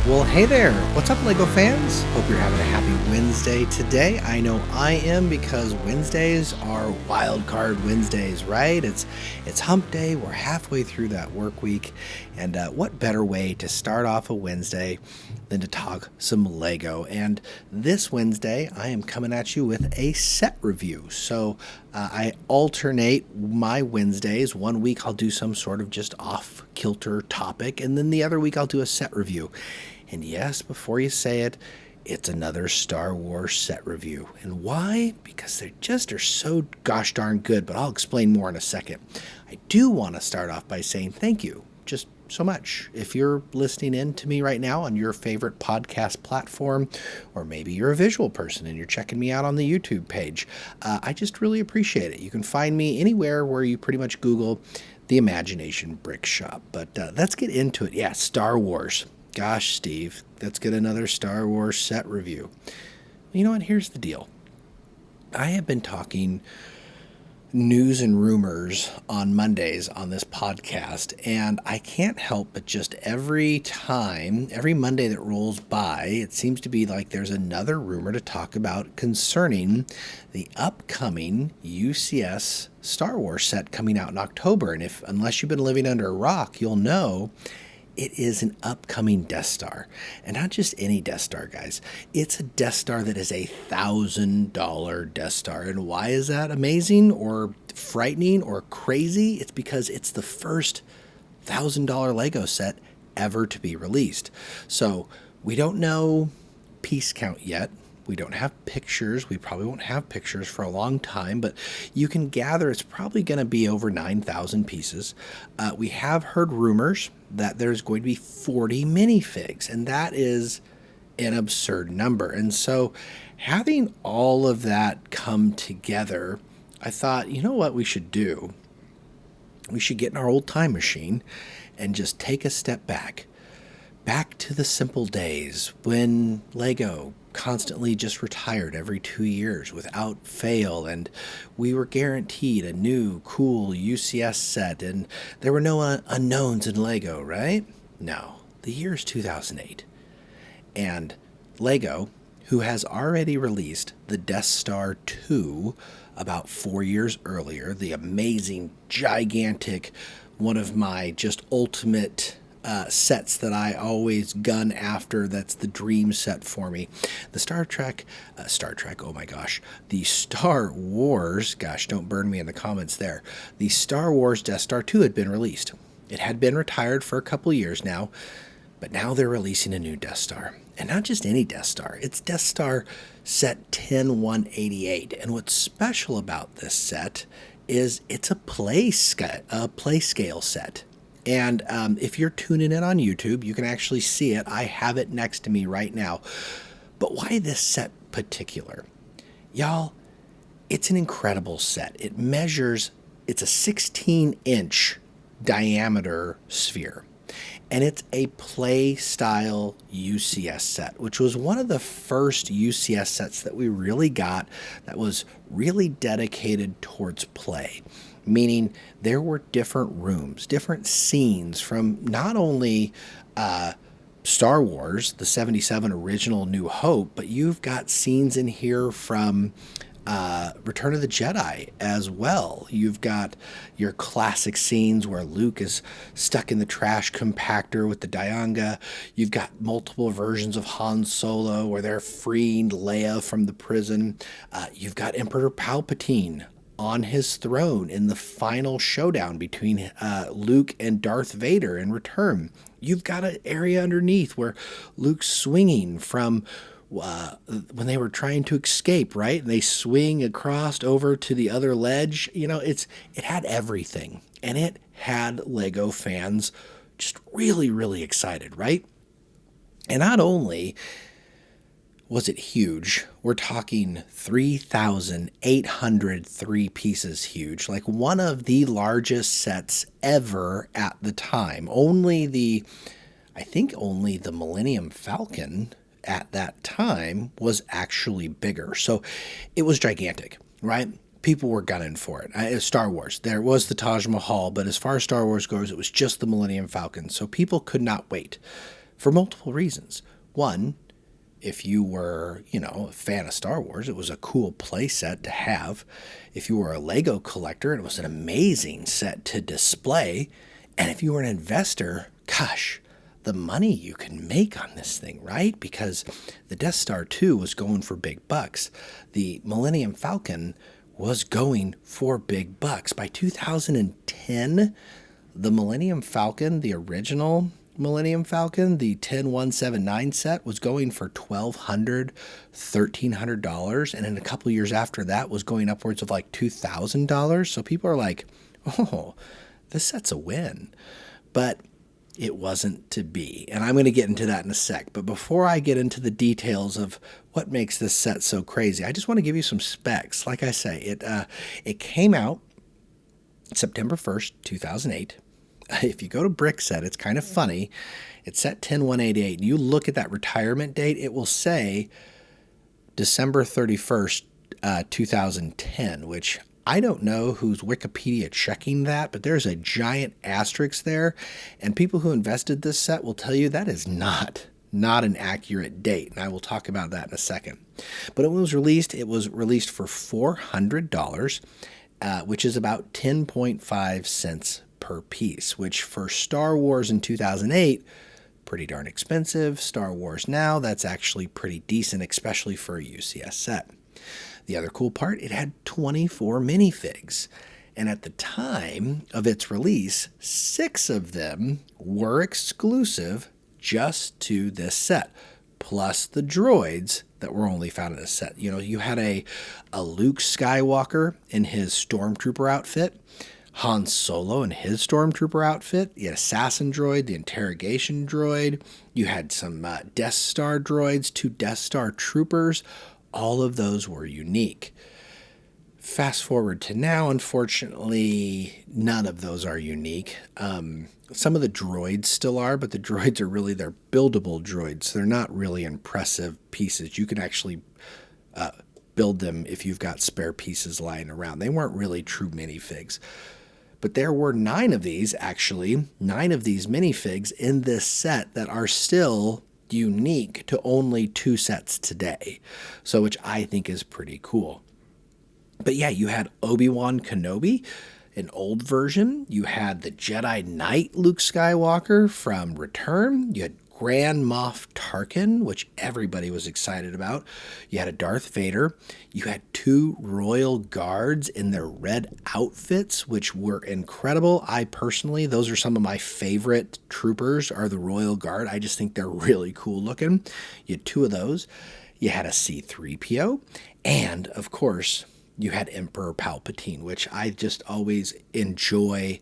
Well, hey there. What's up, Lego fans? Hope you're having a happy Wednesday today. I know I am, because Wednesdays are wild card Wednesdays, right? It's hump day. We're halfway through that work week. And what better way to start off a Wednesday than to talk some Lego? And this Wednesday, I am coming at you with a set review. So I alternate my Wednesdays. One week I'll do some sort of just off-kilter topic, and then the other week I'll do a set review. And yes, before you say it, it's another Star Wars set review. And why? Because they just are so gosh darn good, but I'll explain more in a second. I do want to start off by saying thank you just so much. If you're listening in to me right now on your favorite podcast platform, or maybe you're a visual person and you're checking me out on the YouTube page, I just really appreciate it. You can find me anywhere where you pretty much Google the Imagination Brick Shop. But let's get into it. Yeah, Star Wars. Gosh, Steve, let's get another Star Wars set review. You know what? Here's the deal. I have been talking news and rumors on Mondays on this podcast, and I can't help but just every Monday that rolls by, it seems to be like there's another rumor to talk about concerning the upcoming UCS Star Wars set coming out in October. And unless you've been living under a rock, you'll know it is an upcoming Death Star. And not just any Death Star, guys. It's a Death Star that is $1,000 Death Star. And why is that amazing or frightening or crazy? It's because it's the first $1,000 Lego set ever to be released. So we don't know piece count yet. We don't have pictures. We probably won't have pictures for a long time, but you can gather it's probably going to be over 9,000 pieces. We have heard rumors that there's going to be 40 minifigs, and that is an absurd number. And so having all of that come together, I thought, you know what we should do? We should get in our old time machine and just take a step back to the simple days when Lego constantly just retired every 2 years without fail, and we were guaranteed a new cool UCS set, and there were no unknowns in Lego, right? No, the year is 2008, and Lego, who has already released the Death Star 2 about 4 years earlier, the amazing, gigantic, one of my just ultimate sets that I always gun after. That's the dream set for me. The the Star Wars, gosh, don't burn me in the comments there. The Star Wars Death Star 2 had been released. It had been retired for a couple years now, but now they're releasing a new Death Star. And not just any Death Star, it's Death Star set 10188. And what's special about this set is it's a play scale set. And if you're tuning in on YouTube, you can actually see it. I have it next to me right now. But why this set particular? Y'all, it's an incredible set. It's a 16-inch diameter sphere. And it's a play style UCS set, which was one of the first UCS sets that we really got that was really dedicated towards play. Meaning there were different rooms, different scenes from not only Star Wars, the 77 original New Hope, but you've got scenes in here from Return of the Jedi as well. You've got your classic scenes where Luke is stuck in the trash compactor with the Dianga. You've got multiple versions of Han Solo where they're freeing Leia from the prison. You've got Emperor Palpatine on his throne in the final showdown between Luke and Darth Vader in Return. You've got an area underneath where Luke's swinging from when they were trying to escape, right? And they swing across over to the other ledge. You know, it had everything, and it had Lego fans just really, really excited, right? And not only was it huge, we're talking 3,803 pieces huge, like one of the largest sets ever at the time. Only the Millennium Falcon at that time was actually bigger. So it was gigantic, right? people were gunning for it. Star Wars. There was the Taj Mahal, but as far as Star Wars goes, it was just the Millennium Falcon. So people could not wait for multiple reasons. One, if you were, a fan of Star Wars, it was a cool play set to have. If you were a Lego collector, it was an amazing set to display. And if you were an investor, gosh, the money you can make on this thing, right? Because the Death Star 2 was going for big bucks. The Millennium Falcon was going for big bucks. By 2010, the Millennium Falcon, the original Millennium Falcon, the 10179 set, was going for $1,200, $1,300, and in a couple years after that was going upwards of like $2,000. So people are like, oh, this set's a win. But it wasn't to be. And I'm going to get into that in a sec. But before I get into the details of what makes this set so crazy, I just want to give you some specs. Like I say, it came out September 1st, 2008. If you go to BrickCast, it's kind of funny. It's set 10188. And you look at that retirement date, it will say December 31st, 2010, which I don't know who's Wikipedia checking that, but there's a giant asterisk there. And people who invested this set will tell you that is not an accurate date. And I will talk about that in a second. But it was released for $400, which is about 10.5 cents per piece, which for Star Wars in 2008, pretty darn expensive. Star Wars now, that's actually pretty decent, especially for a UCS set. The other cool part, it had 24 minifigs. And at the time of its release, 6 of them were exclusive just to this set, plus the droids that were only found in this set. You had a Luke Skywalker in his Stormtrooper outfit, Han Solo in his Stormtrooper outfit, you had Assassin Droid, the Interrogation Droid, you had some Death Star droids, 2 Death Star Troopers. All of those were unique. Fast forward to now, unfortunately, none of those are unique. Some of the droids still are, but the droids are they're buildable droids. They're not really impressive pieces. You can actually build them if you've got spare pieces lying around. They weren't really true minifigs. But there were 9 of these minifigs in this set that are still unique to only 2 sets today. So, which I think is pretty cool. But yeah, you had Obi-Wan Kenobi, an old version. You had the Jedi Knight Luke Skywalker from Return. You had Grand Moff Tarkin, which everybody was excited about. You had a Darth Vader. You had 2 royal guards in their red outfits, which were incredible. Those are some of my favorite troopers, are the Royal Guard. I just think they're really cool looking. You had 2 of those. You had a C-3PO. And, of course, you had Emperor Palpatine, which I just always enjoy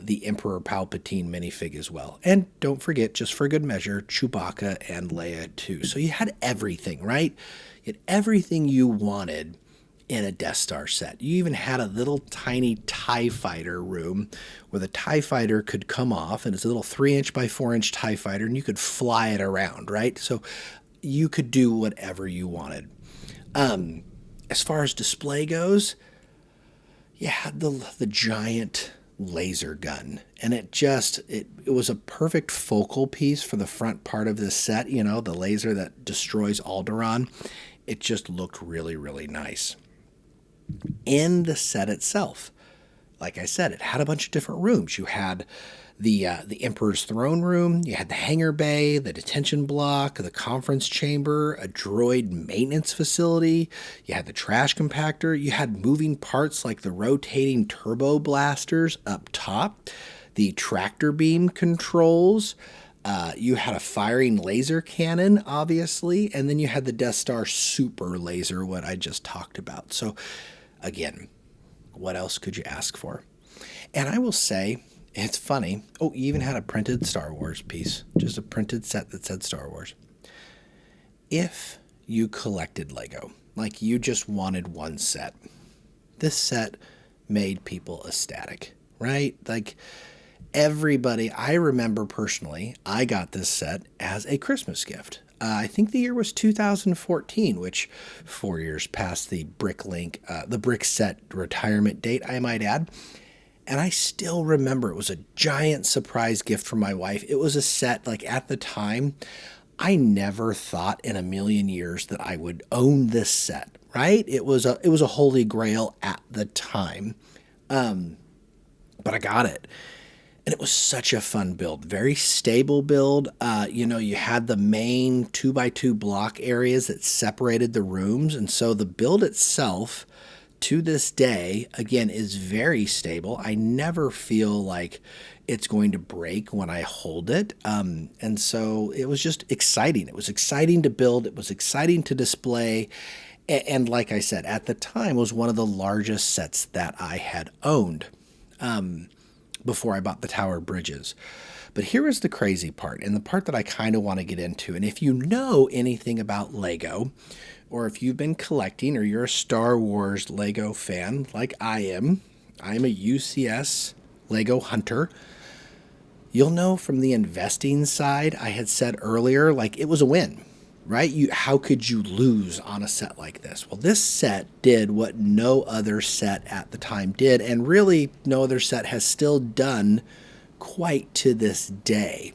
the Emperor Palpatine minifig as well. And don't forget, just for good measure, Chewbacca and Leia too. So you had everything, right? You had everything you wanted in a Death Star set. You even had a little tiny TIE Fighter room where the TIE Fighter could come off, and it's a little 3-inch by 4-inch TIE Fighter, and you could fly it around, right? So you could do whatever you wanted. As far as display goes, you had the giant laser gun, and it was a perfect focal piece for the front part of this set. The laser that destroys Alderaan. It just looked really, really nice. In the set itself, like I said, it had a bunch of different rooms. You had the Emperor's throne room, you had the hangar bay, the detention block, the conference chamber, a droid maintenance facility, you had the trash compactor, you had moving parts like the rotating turbo blasters up top, the tractor beam controls, you had a firing laser cannon, obviously, and then you had the Death Star super laser, what I just talked about. So, again, what else could you ask for? And I will say, it's funny. Oh, you even had a printed Star Wars piece. Just a printed set that said Star Wars. If you collected Lego, like you just wanted one set, this set made people ecstatic, right? Like everybody, I remember personally, I got this set as a Christmas gift. I think the year was 2014, which 4 years past the brick set retirement date, I might add. And I still remember it was a giant surprise gift from my wife. It was a set, like at the time, I never thought in a million years that I would own this set, right? It was a holy grail at the time. But I got it. And it was such a fun build, very stable build. You had the main 2x2 block areas that separated the rooms. And so the build itself to this day, again, is very stable. I never feel like it's going to break when I hold it. And so it was just exciting. It was exciting to build. It was exciting to display. And like I said, at the time, it was one of the largest sets that I had owned. Before I bought the Tower Bridges. But here is the crazy part, and the part that I kind of want to get into. And if you know anything about Lego, or if you've been collecting, or you're a Star Wars Lego fan like I'm a UCS Lego hunter, you'll know from the investing side, I had said earlier, like it was a win, right? How could you lose on a set like this? Well, this set did what no other set at the time did, and really no other set has still done quite to this day.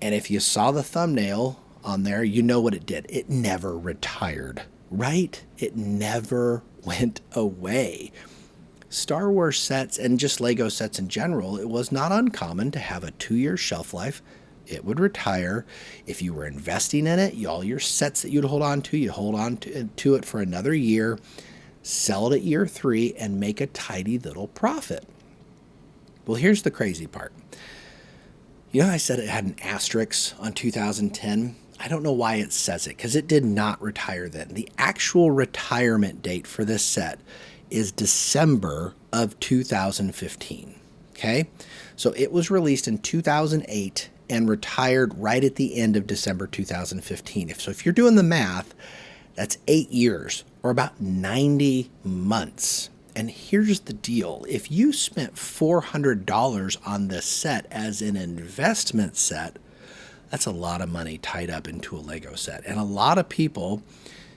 And if you saw the thumbnail on there, you know what it did. It never retired, right? It never went away. Star Wars sets and just Lego sets in general, it was not uncommon to have a 2-year shelf life. It would retire. If you were investing in it, all your sets that you'd hold on to, you'd hold on to it for another year, sell it at year 3, and make a tidy little profit. Well, here's the crazy part. I said it had an asterisk on 2010. I don't know why it says it, because it did not retire then. The actual retirement date for this set is December of 2015. Okay? So it was released in 2008 and retired right at the end of December 2015. If you're doing the math, that's 8 years, or about 90 months. And here's the deal. If you spent $400 on this set as an investment set, that's a lot of money tied up into a Lego set. And a lot of people,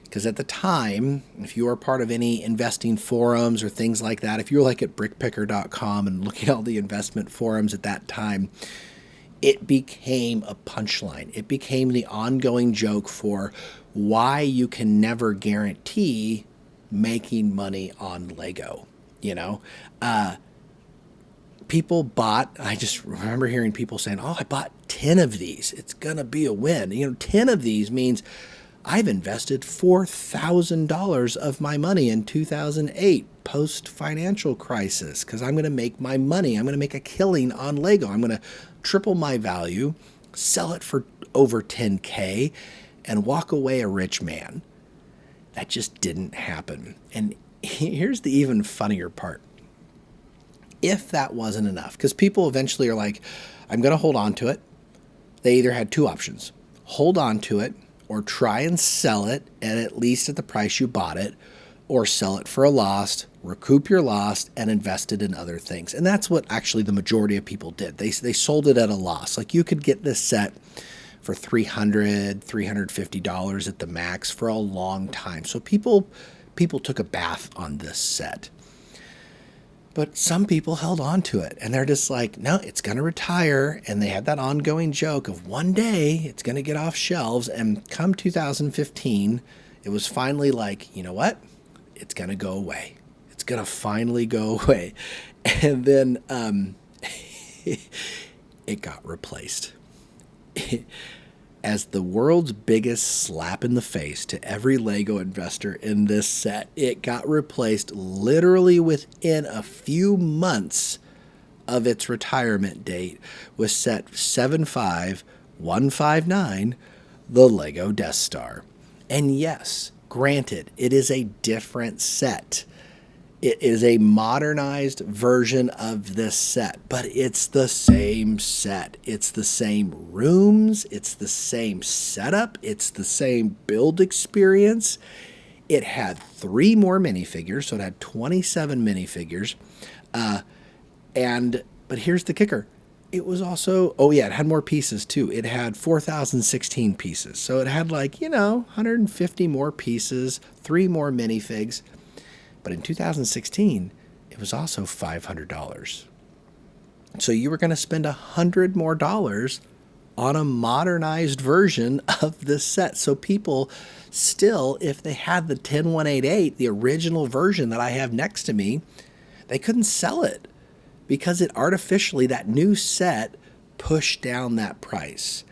because at the time, if you were part of any investing forums or things like that, if you were like at brickpicker.com and looking at all the investment forums at that time, it became a punchline. It became the ongoing joke for why you can never guarantee making money on Lego. People bought, I just remember hearing people saying, I bought 10 of these. It's going to be a win. 10 of these means I've invested $4,000 of my money in 2008 post-financial crisis because I'm going to make my money. I'm going to make a killing on Lego. I'm going to triple my value, sell it for over $10K, and walk away a rich man. That just didn't happen. And here's the even funnier part. If that wasn't enough, because people eventually are like, I'm going to hold on to it. They either had two options: hold on to it or try and sell it at least at the price you bought it, or sell it for a loss, recoup your loss, and invest it in other things. And that's what actually the majority of people did. They sold it at a loss. Like you could get this set for $300, $350 at the max for a long time. So people took a bath on this set. But some people held on to it, and they're just like, no, it's going to retire. And they had that ongoing joke of one day it's going to get off shelves. And come 2015, it was finally like, you know what? It's going to go away. It's going to finally go away. And then it got replaced. As the world's biggest slap in the face to every Lego investor in this set, it got replaced literally within a few months of its retirement date with set 75159, the Lego Death Star. And yes, granted, it is a different set. It is a modernized version of this set, but it's the same set. It's the same rooms. It's the same setup. It's the same build experience. It had 3 more minifigures, so it had 27 minifigures. But here's the kicker. It was also, oh yeah, it had more pieces too. It had 4,016 pieces. So it had 150 more pieces, 3 more minifigs. But in 2016, it was also $500. So you were going to spend $100 more on a modernized version of this set. So people still, if they had the 10188, the original version that I have next to me, they couldn't sell it because it artificially, that new set pushed down that price.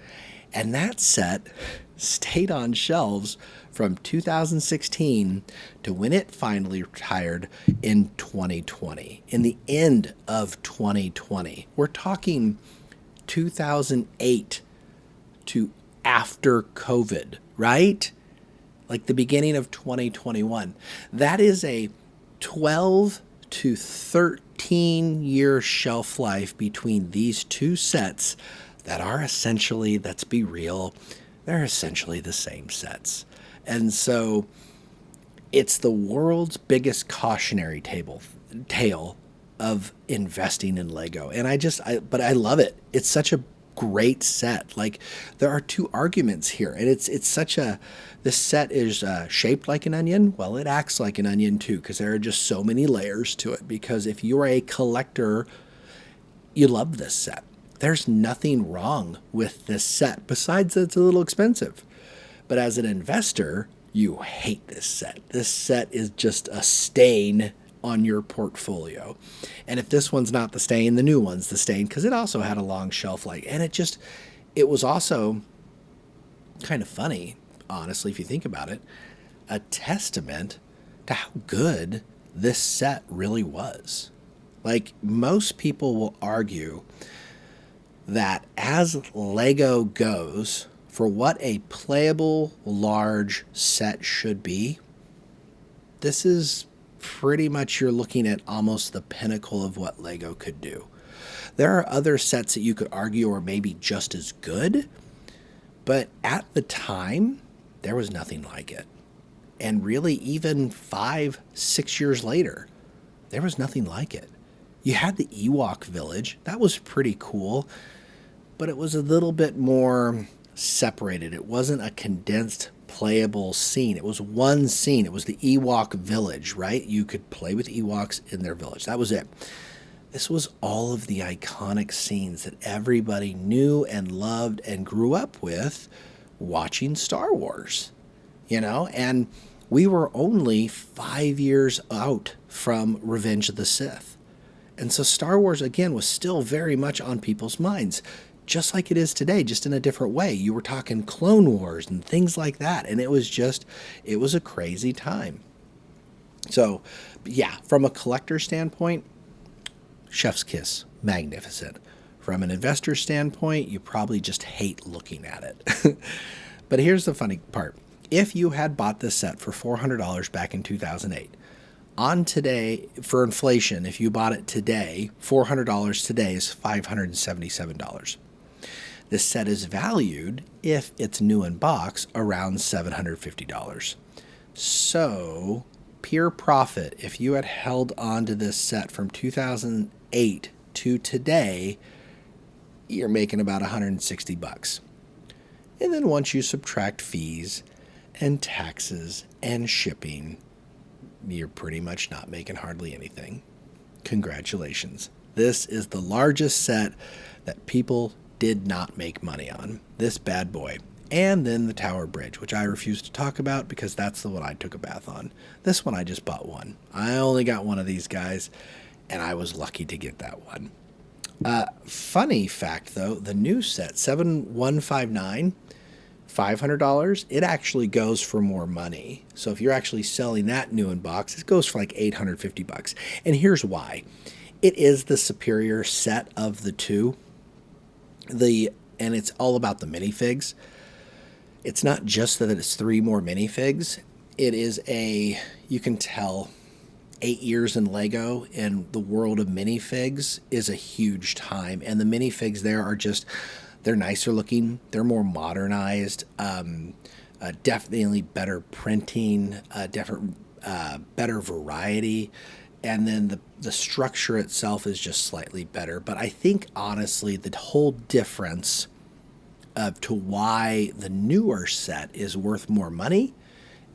And that set stayed on shelves from 2016 to when it finally retired in 2020, in the end of 2020. We're talking 2008 to after COVID, right? Like the beginning of 2021. That is a 12 to 13 year shelf life between these two sets that are essentially, let's be real, they're essentially the same sets. And so it's the world's biggest cautionary tale of investing in Lego. And but I love it. It's such a great set. Like, there are two arguments here, and it's such a, this set is shaped like an onion. Well, it acts like an onion too, because there are just so many layers to it. Because if you're a collector, you love this set. There's nothing wrong with this set besides that it's a little expensive. But as an investor, you hate this set. This set is just a stain on your portfolio. And if this one's not the stain, the new one's the stain, because it also had a long shelf life. And it was also kind of funny, honestly, if you think about it, a testament to how good this set really was. Like, most people will argue that as Lego goes, for what a playable large set should be, this is pretty much, you're looking at almost the pinnacle of what Lego could do. There are other sets that you could argue are maybe just as good, but at the time, there was nothing like it. And really, even 5-6 years later, there was nothing like it. You had the Ewok village. That was pretty cool, but it was a little bit more separated. It wasn't a condensed playable scene. It was one scene. It was the Ewok village, right? You could play with Ewoks in their village. That was it. This was all of the iconic scenes that everybody knew and loved and grew up with watching Star Wars, and we were only 5 years out from Revenge of the Sith. And so Star Wars, again, was still very much on people's minds, just like it is today, just in a different way. You were talking Clone Wars and things like that. And it was a crazy time. So, yeah, from a collector standpoint, chef's kiss, magnificent. From an investor standpoint, you probably just hate looking at it. But here's the funny part. If you had bought this set for $400 back in 2008, on today, for inflation, if you bought it today, $400 today is $577. This set is valued, if it's new in box, around $750. So, pure profit, if you had held on to this set from 2008 to today, you're making about $160. And then once you subtract fees and taxes and shipping, you're pretty much not making hardly anything. Congratulations. This is the largest set that people did not make money on. This bad boy. And then the Tower Bridge, which I refuse to talk about because that's the one I took a bath on. This one I just bought one. I only got one of these guys, and I was lucky to get that one. Funny fact, though, the new set, 7159, $500, it actually goes for more money. So if you're actually selling that new in box, it goes for like $850. And here's why. It is the superior set of the two. And it's all about the minifigs. It's not just that it's 3 more minifigs. It is you can tell 8 years in Lego in the world of minifigs is a huge time. And the minifigs there are just, they're nicer looking. They're more modernized. Definitely better printing. Better variety. and then the structure itself is just slightly better. But I think honestly, the whole difference of to why the newer set is worth more money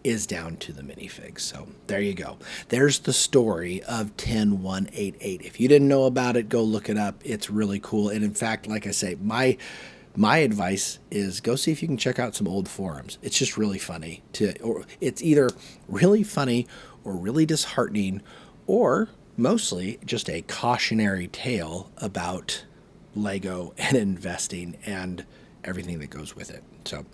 is down to the minifigs. So there you go. There's the story of 10188. If you didn't know about it, go look it up. It's really cool. And in fact, like I say, my advice is go see if you can check out some old forums. It's just really funny or it's either really funny or really disheartening, or mostly just a cautionary tale about Lego and investing and everything that goes with it. So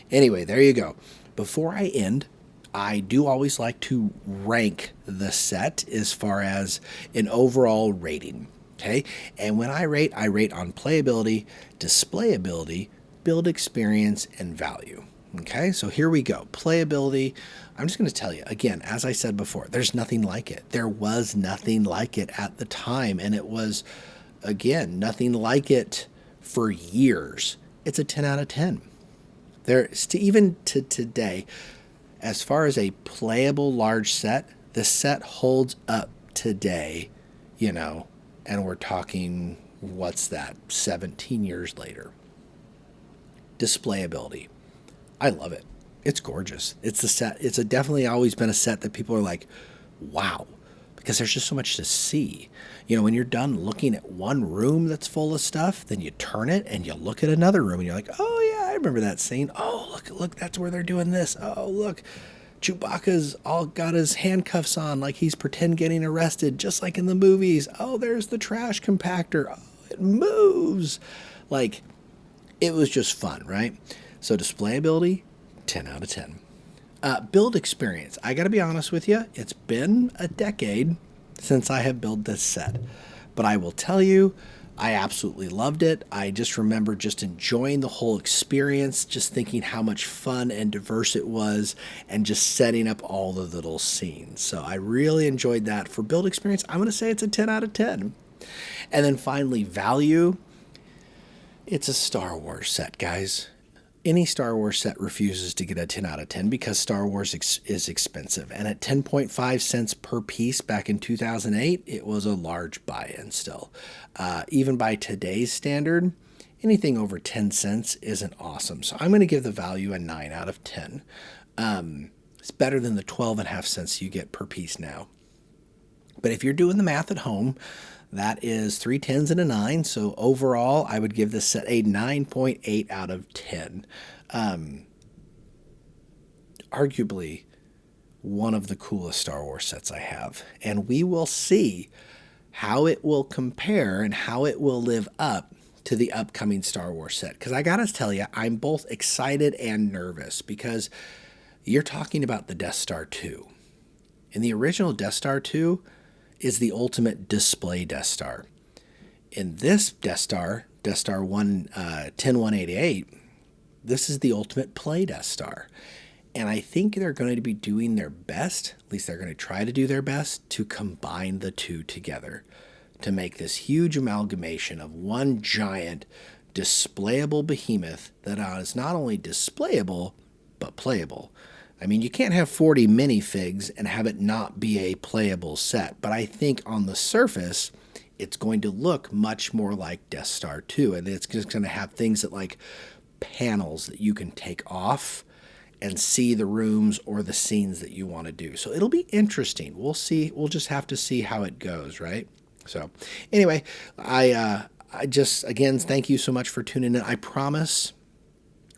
anyway, there you go. Before I end, I do always like to rank the set as far as an overall rating. Okay. And when I rate on playability, displayability, build experience, and value. Okay. So here we go. Playability. I'm just going to tell you again, as I said before, there's nothing like it. There was nothing like it at the time. And it was, again, nothing like it for years. It's a 10 out of 10. Even to today, as far as a playable large set, the set holds up today, and we're talking, what's that, 17 years later. Displayability. I love it. It's gorgeous. It's a set. It's definitely always been a set that people are like, wow, because there's just so much to see. When you're done looking at one room that's full of stuff, then you turn it and you look at another room and you're like, oh yeah, I remember that scene. Oh, look, that's where they're doing this. Oh, look, Chewbacca's all got his handcuffs on like he's pretend getting arrested, just like in the movies. Oh, there's the trash compactor. Oh, it moves. Like, it was just fun, right? So displayability, 10 out of 10. Build experience. I got to be honest with you. It's been a decade since I have built this set. But I will tell you, I absolutely loved it. I just remember just enjoying the whole experience, just thinking how much fun and diverse it was, and just setting up all the little scenes. So I really enjoyed that. For build experience, I'm going to say it's a 10 out of 10. And then finally, value. It's a Star Wars set, guys. Any Star Wars set refuses to get a 10 out of 10 because Star Wars is expensive. And at 10.5 cents per piece back in 2008, it was a large buy-in still. Even by today's standard, anything over 10 cents isn't awesome. So I'm going to give the value a 9 out of 10. It's better than the 12.5 cents you get per piece now. But if you're doing the math at home, that is 3 10s and a 9. So overall, I would give this set a 9.8 out of 10. Arguably one of the coolest Star Wars sets I have. And we will see how it will compare and how it will live up to the upcoming Star Wars set. Because I got to tell you, I'm both excited and nervous because you're talking about the Death Star 2. In the original Death Star 2, is the ultimate display Death Star. In this Death Star 10188, this is the ultimate play Death Star. And I think they're going to be doing their best, at least they're going to try to do their best, to combine the two together to make this huge amalgamation of one giant displayable behemoth that is not only displayable, but playable. I mean, you can't have 40 minifigs and have it not be a playable set, but I think on the surface, it's going to look much more like Death Star 2, and it's just going to have things that like panels that you can take off and see the rooms or the scenes that you want to do. So it'll be interesting. We'll see. We'll just have to see how it goes, right? So anyway, I just, again, thank you so much for tuning in. I promise...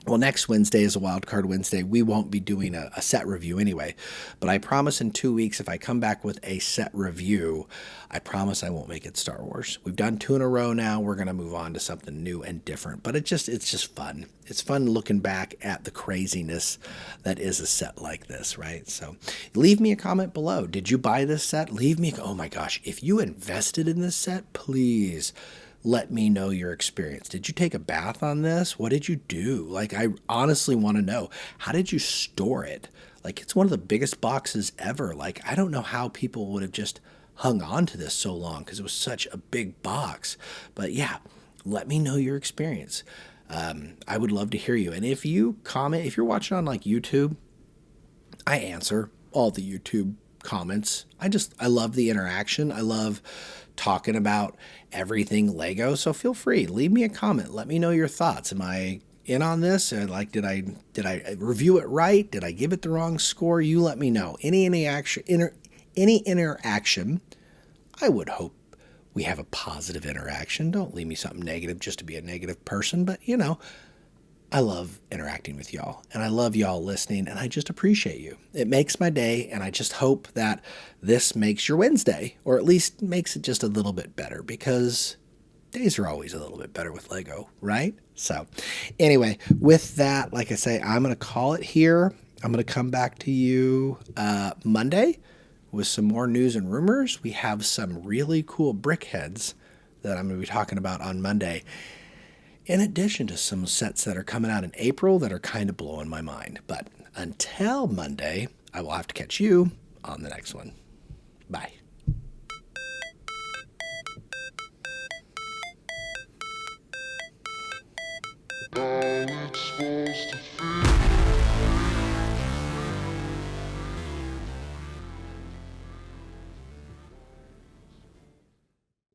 Well, next Wednesday is a Wild Card Wednesday. We won't be doing a set review anyway. But I promise in 2 weeks, if I come back with a set review, I promise I won't make it Star Wars. We've done 2 in a row now. We're going to move on to something new and different. But it's just fun. It's fun looking back at the craziness that is a set like this, right? So leave me a comment below. Did you buy this set? Oh my gosh, if you invested in this set, please let me know your experience. Did you take a bath on this? What did you do? Like, I honestly want to know. How did you store it? Like, it's one of the biggest boxes ever. Like, I don't know how people would have just hung on to this so long because it was such a big box. But yeah, let me know your experience. I would love to hear you. And if you comment, if you're watching on like YouTube, I answer all the YouTube comments. I love the interaction. I love talking about everything Lego. So feel free, leave me a comment. Let me know your thoughts. Am I in on this? Like, did I review it right? Did I give it the wrong score? You let me know. Any interaction, I would hope we have a positive interaction. Don't leave me something negative just to be a negative person. But, I love interacting with y'all, and I love y'all listening, and I just appreciate you. It makes my day, and I just hope that this makes your Wednesday, or at least makes it just a little bit better, because days are always a little bit better with Lego, right? So anyway, with that, like I say, I'm going to call it here. I'm going to come back to you Monday with some more news and rumors. We have some really cool brick heads that I'm going to be talking about on Monday, in addition to some sets that are coming out in April that are kind of blowing my mind. But until Monday, I will have to catch you on the next one. Bye.